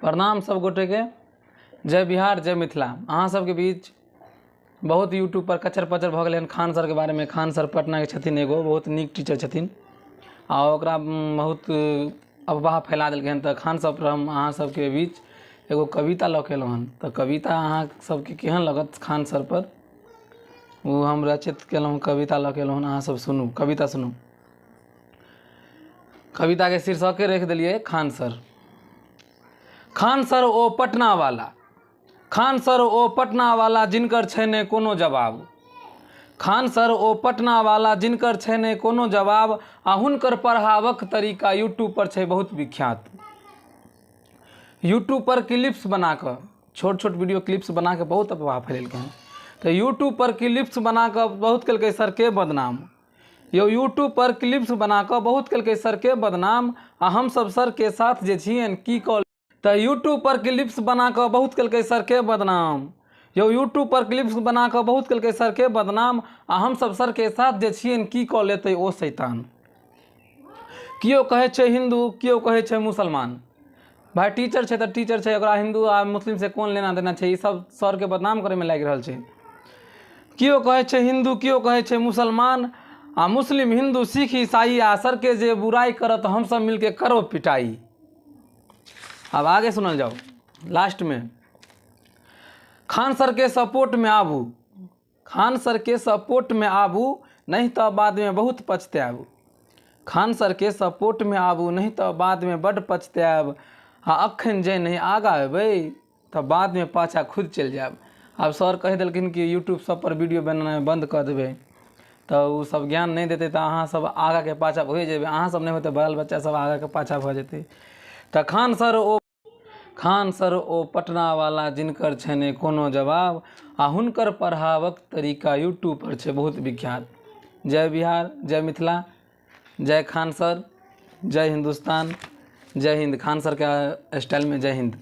प्रणाम सब गोटे के। जय बिहार जय मिथिला। अहाँ सबके बीच बहुत यूट्यूब पर कचर पचर भ गए खान सर के बारे में। खान सर पटना के छथिन, एगो बहुत नीक टीचर छथिन आ ओकरा बहुत अफवाह फैला देलकै हन। तऽ खान सर पर हम अहाँ सबके बीच एगो कविता लऽ के एलहुँ हन। तऽ कविता अहाँ सबके केहन लगत खान सर पर वो हम रचित केलहुँ, कविता लऽ के एलहुँ हन। अहाँ सब सुनू, कविता सुनू। कविता के शीर्षके रख दिलिए खान सर। खान सर ओ पटना वाला, खान सर ओ पटना वाला जिनकर छै ने कोनो जवाब। खान सर ओ पटना वाला जिनकर छै ने कोनो जवाब। आ हुनकर पढ़ावक तरीका यूट्यूब पर छै बहुत विख्यात। यूट्यूब पर क्लिप्स बना कर, छोट छोट वीडियो क्लिप्स बना के बहुत अफवाह फैलेलकै हन। तो यूट्यूब पर क्लिप्स बना कर बहुत केलकै सर के बदनाम। यो यूट्यूब पर क्लिप्स बना कर बहुत केलकै सर के बदनाम। आ हम सब सर के साथ जे छियन की कॉल। तो यूट्यूब पर क्लिप्स बना कर बहुत केलकै सर के बदनाम। यो यूट्यूब पर क्लिप्स बना कर बहुत केलकै सर के बदनाम। आ हम सब सर के साथ जे छियन की कऽ लेतै ओ शैतान। कियो कहै छै हिंदू, कियो कहै छै मुसलमान। भाई टीचर छै तऽ टीचर छै, ओकरा हिंदू आ मुस्लिम से कोन लेना देना छै। ई सब सर के बदनाम करे में लागि रहल छै। कियो कहै छै हिंदू, कियो कहै छै मुसलमान। आ मुस्लिम हिंदू सिख ईसाई आ सर के जे बुराई करत हम सब मिलके करो पिटाई। अब आगे सुनल जाओ लास्ट में। खान सर के सपोर्ट में आबू, खान सर के सपोर्ट में आबू, नहीं तो बाद में बहुत पछतायब। खान सर के सपोर्ट में आबू, नहीं तो बाद में बड़ पछतायब। हाँ अखन जे नहीं आगा अबै तो बाद में पाछा खुद चल जायब। अब सर कह देलखिन कि यूट्यूब सब पर वीडियो बनाना बंद कर देबै तो वो सब ज्ञान नहीं देते तो अहाँ सब आगा के पाछा हो जेबै। अहाँ सब नहीं होते बाल बच्चा सब आगा के पाछा भ जेतै। तो खान सर ओ पटना वाला जिनकर छै ने कोनो जवाब। आ हुनकर पढ़ावक तरीका यूट्यूब पर छै बहुत विख्यात। जय बिहार जय मिथिला, जय खान सर, जय हिंदुस्तान, जय हिंद। खान सर के स्टाइल में जय हिंद।